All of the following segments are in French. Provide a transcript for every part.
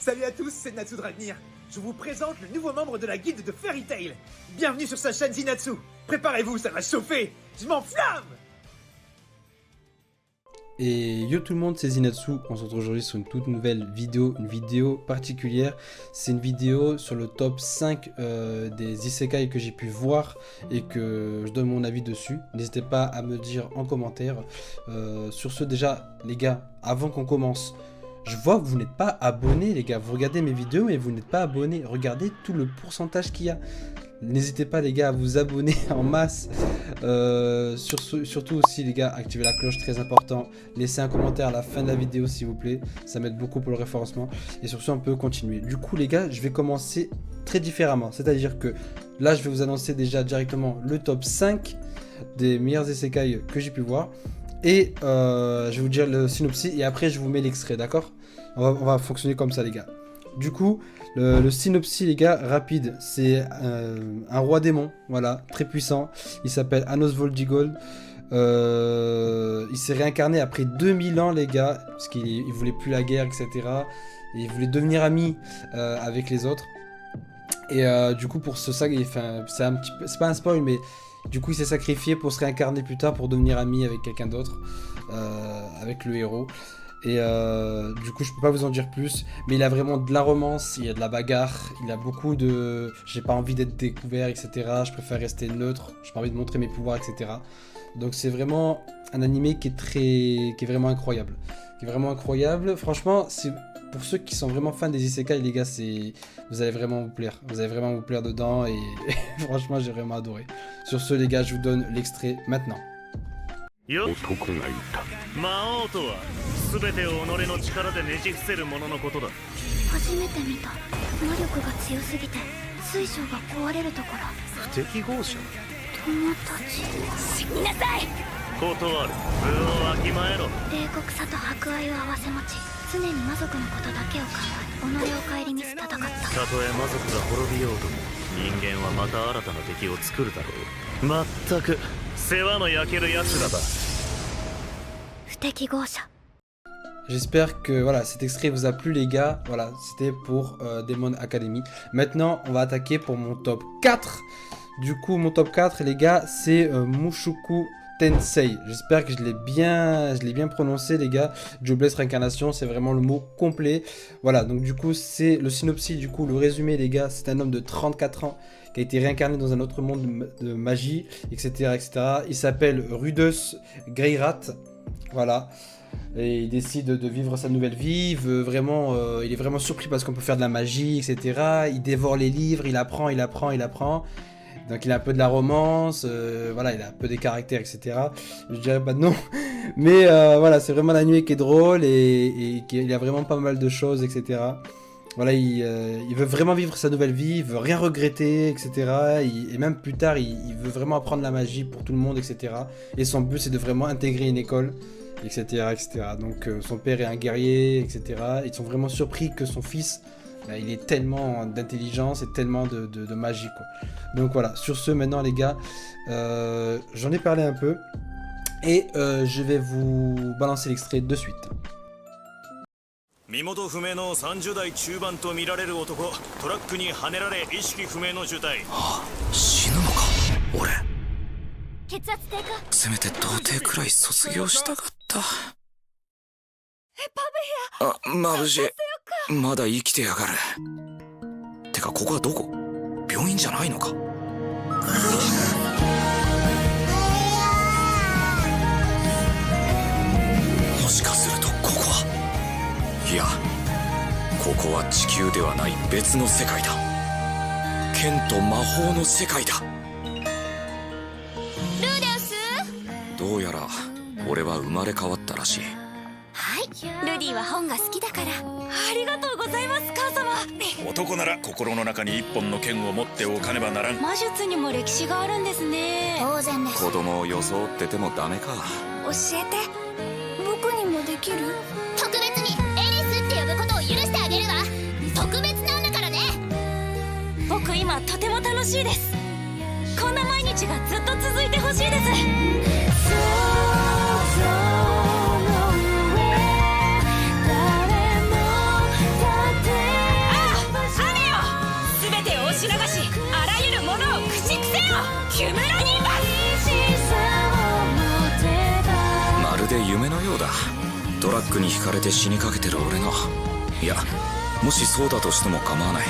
Salut à tous, c'est Natsu Dragnir. Je vous présente le nouveau membre de la guilde de Fairy Tail. Bienvenue sur sa chaîne Zinatsu. Préparez-vous, ça va chauffer. Je m'enflamme. Et yo tout le monde, c'est Zinatsu. On se retrouve aujourd'hui sur une toute nouvelle vidéo, une vidéo particulière. C'est une vidéo sur le top 5 des isekai que j'ai pu voir et que je donne mon avis dessus. N'hésitez pas à me dire en commentaire. Sur ce, déjà, les gars, avant qu'on commence, je vois que vous n'êtes pas abonnés, les gars. Vous regardez mes vidéos, mais vous n'êtes pas abonnés. Regardez tout le pourcentage qu'il y a. N'hésitez pas, les gars, à vous abonner en masse. Surtout aussi, les gars, activez la cloche, très important. Laissez un commentaire à la fin de la vidéo, s'il vous plaît. Ça m'aide beaucoup pour le référencement. Et sur ce, on peut continuer. Du coup, les gars, je vais commencer très différemment. C'est-à-dire que là, je vais vous annoncer déjà directement le top 5 des meilleurs isekai que j'ai pu voir. Et je vais vous dire le synopsis et après, je vous mets l'extrait, d'accord ? On va fonctionner comme ça, les gars. Du coup, le synopsis, les gars, rapide, c'est un roi démon, voilà, très puissant. Il s'appelle Anos Voldigold. Il s'est réincarné après 2000 ans, les gars, parce qu'il voulait plus la guerre, etc. Et il voulait devenir ami avec les autres. Et du coup, pour ce saga, c'est pas un spoil, mais du coup, il s'est sacrifié pour se réincarner plus tard pour devenir ami avec quelqu'un d'autre, avec le héros. Et du coup je peux pas vous en dire plus, mais il a vraiment de la romance, il y a de la bagarre, il a beaucoup de... J'ai pas envie d'être découvert, etc. Je préfère rester neutre, j'ai pas envie de montrer mes pouvoirs, etc. Donc c'est vraiment un animé qui est vraiment incroyable. Qui est vraiment incroyable. Franchement, pour ceux qui sont vraiment fans des isekai, les gars, vous allez vraiment vous plaire. Vous allez vraiment vous plaire dedans et franchement j'ai vraiment adoré. Sur ce, les gars, je vous donne l'extrait maintenant. 男がいた魔王とは全てを己の力でねじ伏せる者のことだ。初めて見た。魔力が強すぎて水晶が壊れるところ。不適合者。友達。死になさい。断る。分をわきまえろ。冷酷さと博愛を併せ持ち、常に魔族のことだけを考え、己を顧みず戦った。たとえ魔族が滅びようとも、人間はまた新たな敵を作るだろう。まったく世話の焼ける奴らだ。不適合者。 J'espère que voilà, cet extrait vous a plu, les gars. Voilà, c'était pour Demon Academy. Maintenant, on va attaquer pour mon top 4. Du coup, mon top 4, les gars, c'est Mushoku Tensei. J'espère que je l'ai bien prononcé, les gars. Jobless Réincarnation, c'est vraiment le mot complet. Voilà, donc du coup, c'est le synopsis, du coup, le résumé, les gars. C'est un homme de 34 ans qui a été réincarné dans un autre monde de magie, etc., etc. Il s'appelle Rudus Greirat. Voilà. Et il décide de vivre sa nouvelle vie. Il est vraiment surpris parce qu'on peut faire de la magie, etc. Il dévore les livres, il apprend. Donc il a un peu de la romance, voilà, il a un peu des caractères, etc. Je dirais pas de nom, mais voilà, c'est vraiment l'anime qui est drôle et il a vraiment pas mal de choses, etc. Voilà, il veut vraiment vivre sa nouvelle vie, il veut rien regretter, etc. Et même plus tard, il veut vraiment apprendre la magie pour tout le monde, etc. Et son but, c'est de vraiment intégrer une école, etc., etc. Donc son père est un guerrier, etc. Ils sont vraiment surpris que son fils... il est tellement d'intelligence et tellement de magie, quoi. Donc voilà, sur ce, maintenant, les gars, j'en ai parlé un peu. Et je vais vous balancer l'extrait de suite. 身元不明の30代中盤と見られる男、トラックにはねられ意識不明の重体。死ぬのか俺。血圧低下。せめて童貞くらい卒業したかった。あ、眩しい。まだ生きてやがる。てかここはどこ？病院じゃないのか？もしかするとここは。いや、ここは地球ではない別の世界だ。剣と魔法の世界だ。ルーデウス。どうやら俺は生まれ変わったらしい。はい、ルディは本が好きだから。ありがとうございます、母様。男なら心の中に一本の剣を持っておかねばならん。魔術にも歴史があるんですね。当然です。子供を装っててもダメか。教えて。僕にもできる？特別にエリスって呼ぶことを許してあげるわ。特別なんだからね。僕今とても楽しいです。こんな毎日がずっと続いてほしいです。誰も立てトラックにひかれて死にかけてる俺が、いやもしそうだとしても構わない。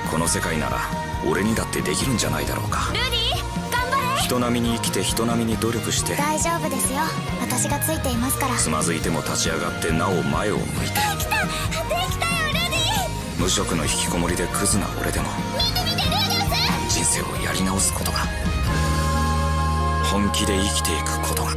この世界なら俺にだってできるんじゃないだろうか。ルディ頑張れ。人並みに生きて人並みに努力して、大丈夫ですよ、私がついていますから。つまずいても立ち上がってなお前を向いて、できたよルディ。無職の引きこもりでクズな俺でも見て見てルーデウス。人生をやり直すことが、本気で生きていくことが。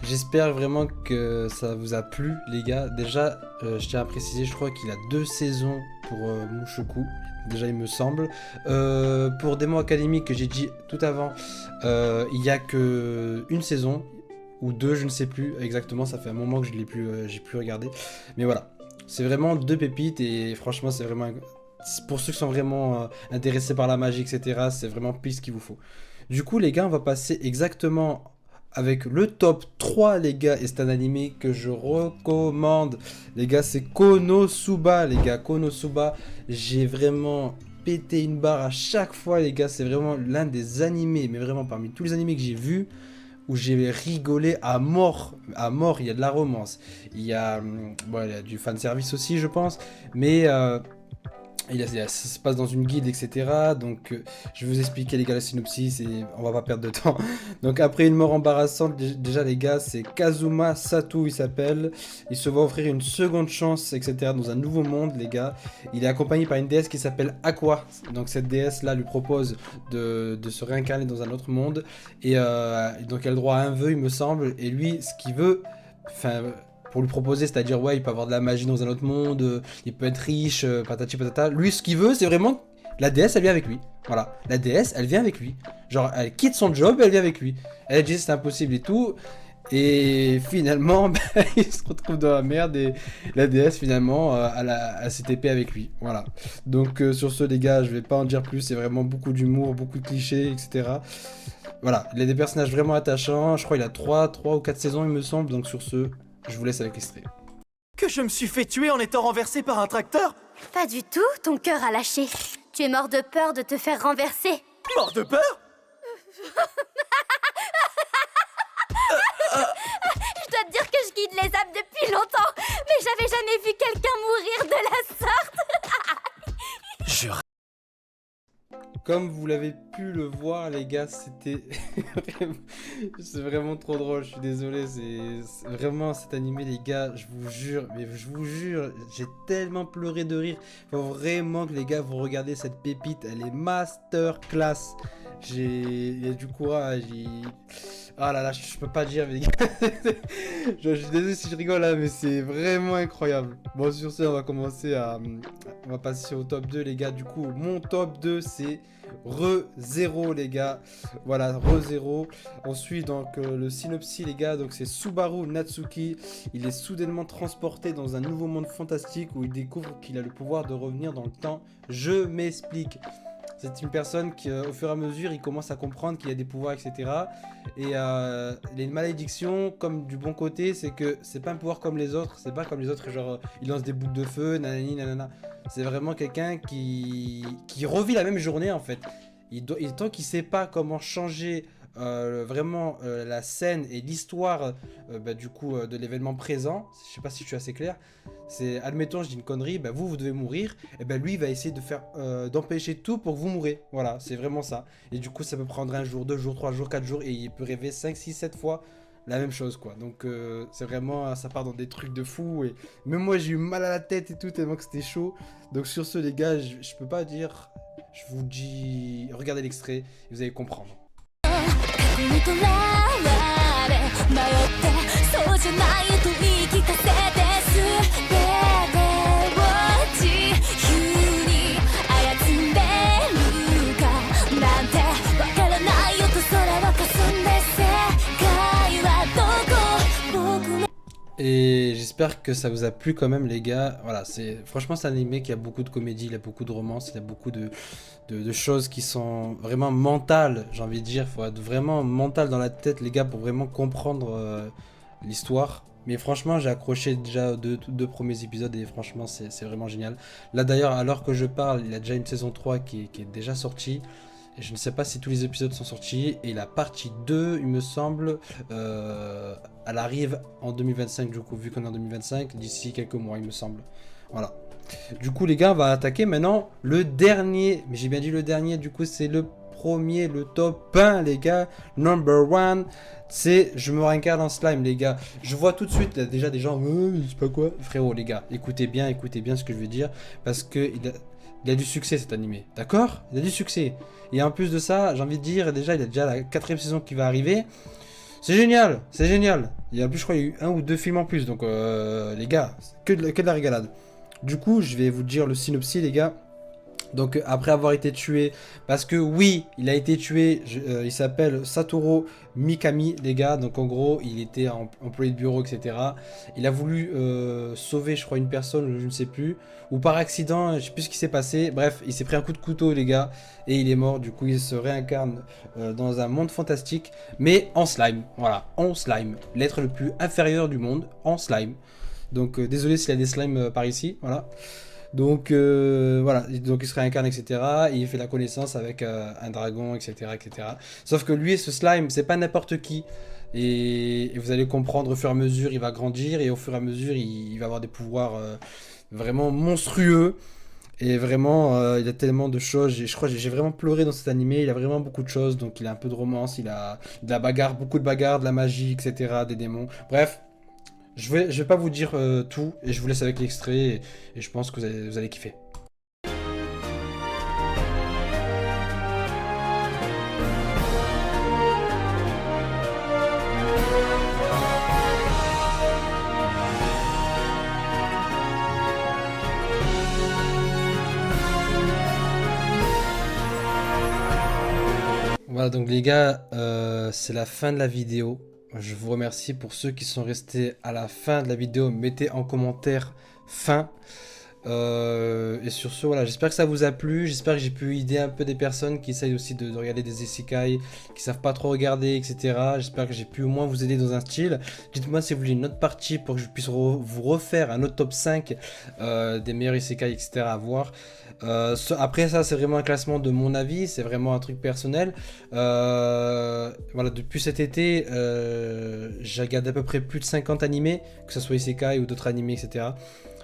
J'espère vraiment que ça vous a plu, les gars. Déjà, je tiens à préciser, je crois qu'il a 2 saisons pour Mushoku. Déjà, il me semble. Pour Demo Academy, que j'ai dit tout avant, il n'y a que 1 saison. Ou 2, je ne sais plus exactement. Ça fait un moment que je l'ai plus, j'ai plus regardé. Mais voilà, c'est vraiment 2 pépites. Et franchement, c'est vraiment... Pour ceux qui sont vraiment intéressés par la magie, etc., c'est vraiment pile ce qu'il vous faut. Du coup, les gars, on va passer exactement... avec le top 3, les gars, et c'est un animé que je recommande. Les gars, c'est Konosuba, les gars, Konosuba. J'ai vraiment pété une barre à chaque fois, les gars. C'est vraiment l'un des animés, mais vraiment parmi tous les animés que j'ai vus, où j'ai rigolé à mort. À mort, il y a de la romance. Il y a, bon, il y a du fanservice aussi, je pense. Mais... ça se passe dans une guilde, etc. Donc, je vais vous expliquer, les gars, la synopsis et on va pas perdre de temps. Donc, après une mort embarrassante, déjà, les gars, c'est Kazuma Sato, il s'appelle. Il se voit offrir une seconde chance, etc. dans un nouveau monde, les gars. Il est accompagné par une déesse qui s'appelle Aqua. Donc, cette déesse-là lui propose de se réincarner dans un autre monde. Et donc, il a le droit à un vœu, il me semble. Et lui, ce qu'il veut... Enfin... pour lui proposer, c'est-à-dire ouais, il peut avoir de la magie dans un autre monde, il peut être riche, patati patata. Lui, ce qu'il veut, c'est vraiment la déesse, elle vient avec lui. Voilà, la déesse, elle vient avec lui. Genre, elle quitte son job, elle vient avec lui. Elle dit c'est impossible et tout. Et finalement, il se retrouve dans la merde et la déesse finalement elle s'est épée avec lui. Voilà. Donc sur ce, les gars, je vais pas en dire plus. C'est vraiment beaucoup d'humour, beaucoup de clichés, etc. Voilà, il a des personnages vraiment attachants. Je crois qu'il a 3 ou 4 saisons, il me semble. Donc sur ce, je vous laisse avec l'extrait. Que je me suis fait tuer en étant renversé par un tracteur? Pas du tout, ton cœur a lâché. Tu es mort de peur de te faire renverser. Mort de peur? Je dois te dire que je guide les âmes depuis longtemps, mais j'avais jamais vu quelqu'un mourir de la sorte. Comme vous l'avez pu le voir, les gars, c'était c'est vraiment trop drôle. Je suis désolé, c'est vraiment cet animé, les gars. Je vous jure, mais je vous jure, j'ai tellement pleuré de rire. Faut vraiment que les gars vous regardez cette pépite. Elle est masterclass. Il y a du courage. Ah là là, je peux pas dire, mais les gars. Je suis désolé si je rigole là, mais c'est vraiment incroyable. Bon, sur ce, on va commencer à... On va passer au top 2, les gars. Du coup, mon top 2, c'est Re:Zero, les gars. Voilà, Re:Zero. Ensuite, donc, le synopsis, les gars. Donc, c'est Subaru Natsuki. Il est soudainement transporté dans un nouveau monde fantastique où il découvre qu'il a le pouvoir de revenir dans le temps. Je m'explique. C'est une personne qui, au fur et à mesure, il commence à comprendre qu'il y a des pouvoirs, etc. Et il a une malédiction, comme du bon côté, c'est que c'est pas un pouvoir comme les autres. C'est pas comme les autres, genre, il lance des boules de feu, nanani, nanana. C'est vraiment quelqu'un qui revit la même journée, en fait. Tant qu'il sait pas comment changer vraiment la scène et l'histoire du coup de l'événement présent, je sais pas si je suis assez clair, c'est admettons je dis une connerie, vous devez mourir, et lui il va essayer de faire d'empêcher tout pour que vous mourrez, voilà, c'est vraiment ça. Et du coup ça peut prendre 1 jour, 2 jours, 3 jours, 4 jours, et il peut rêver 5, 6, 7 fois la même chose, quoi. Donc c'est vraiment, ça part dans des trucs de fou, et même moi j'ai eu mal à la tête et tout tellement que c'était chaud. Donc sur ce, les gars, je peux pas dire, je vous dis, regardez l'extrait et vous allez comprendre. にとらわれ迷ってそうじゃないと言い聞かせて全てを自由に操れるかなんてわからないよと空は霞んで世界はどこ僕の Et j'espère que ça vous a plu quand même, les gars. Voilà, franchement c'est un animé qui a beaucoup de comédie, il a beaucoup de romance, il a beaucoup de choses qui sont vraiment mentales, j'ai envie de dire. Il faut être vraiment mental dans la tête, les gars, pour vraiment comprendre l'histoire. Mais franchement, j'ai accroché déjà aux 2 premiers épisodes et franchement, c'est vraiment génial. Là d'ailleurs, alors que je parle, il y a déjà une saison 3 qui est déjà sortie. Et je ne sais pas si tous les épisodes sont sortis. Et la partie 2, il me semble, elle arrive en 2025, du coup, vu qu'on est en 2025, d'ici quelques mois, il me semble. Voilà. Du coup, les gars, on va attaquer maintenant le dernier. Mais j'ai bien dit le dernier, du coup, c'est le premier, le top 1, les gars. Number 1, c'est je me réincarne en slime, les gars. Je vois tout de suite, là, déjà des gens, je sais pas quoi. Frérot, les gars, écoutez bien ce que je veux dire. Parce que il a du succès, cet animé. D'accord? Il a du succès. Et en plus de ça, j'ai envie de dire, déjà, il a déjà la 4ème saison qui va arriver. C'est génial, c'est génial. Il y a plus, je crois, il y a eu 1 ou 2 films en plus. Donc, les gars, que de la régalade. Du coup, je vais vous dire le synopsis, les gars. Donc, après avoir été tué, parce que oui, il a été tué, il s'appelle Satoru Mikami, les gars. Donc, en gros, il était employé de bureau, etc. Il a voulu sauver, je crois, une personne, je ne sais plus. Ou par accident, je sais plus ce qui s'est passé. Bref, il s'est pris un coup de couteau, les gars. Et il est mort. Du coup, il se réincarne dans un monde fantastique. Mais en slime. Voilà, en slime. L'être le plus inférieur du monde, en slime. Donc, désolé s'il y a des slimes par ici. Voilà. Donc voilà, donc il se réincarne, etc. Et il fait la connaissance avec un dragon, etc., etc. Sauf que lui, ce slime, c'est pas n'importe qui. Et vous allez comprendre au fur et à mesure, il va grandir. Et au fur et à mesure, il va avoir des pouvoirs vraiment monstrueux. Et vraiment, il a tellement de choses. Je crois que j'ai vraiment pleuré dans cet animé. Il a vraiment beaucoup de choses. Donc il a un peu de romance, il a de la bagarre, beaucoup de bagarre, de la magie, etc., des démons. Bref. Je vais pas vous dire tout, et je vous laisse avec l'extrait, et je pense que vous allez kiffer. Voilà, donc les gars, c'est la fin de la vidéo. Je vous remercie pour ceux qui sont restés à la fin de la vidéo. Mettez en commentaire fin. Et sur ce, voilà, j'espère que ça vous a plu. J'espère que j'ai pu aider un peu des personnes qui essayent aussi de regarder des isekai, qui savent pas trop regarder, etc. J'espère que j'ai pu au moins vous aider dans un style. Dites-moi si vous voulez une autre partie pour que je puisse vous refaire un autre top 5 des meilleurs isekai, etc. à voir. Après ça, c'est vraiment un classement de mon avis, c'est vraiment un truc personnel. Voilà, depuis cet été, j'ai regardé à peu près plus de 50 animés, que ce soit isekai ou d'autres animés, etc.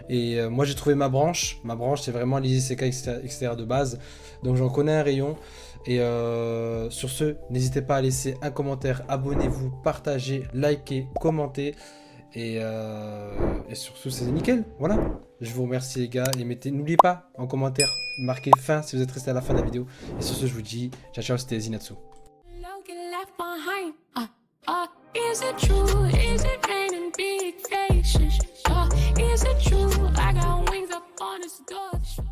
Et moi j'ai trouvé ma branche c'est vraiment les isekai, etc. de base, donc j'en connais un rayon. Et sur ce, n'hésitez pas à laisser un commentaire, abonnez-vous, partagez, likez, commentez. Et sur ce, c'est nickel, voilà. Je vous remercie les gars, et n'oubliez pas en commentaire, marquez fin si vous êtes resté à la fin de la vidéo. Et sur ce, je vous dis ciao ciao, c'était Zinatsu. Is it true? Is it raining big faces? Is it true? I got wings up on this door.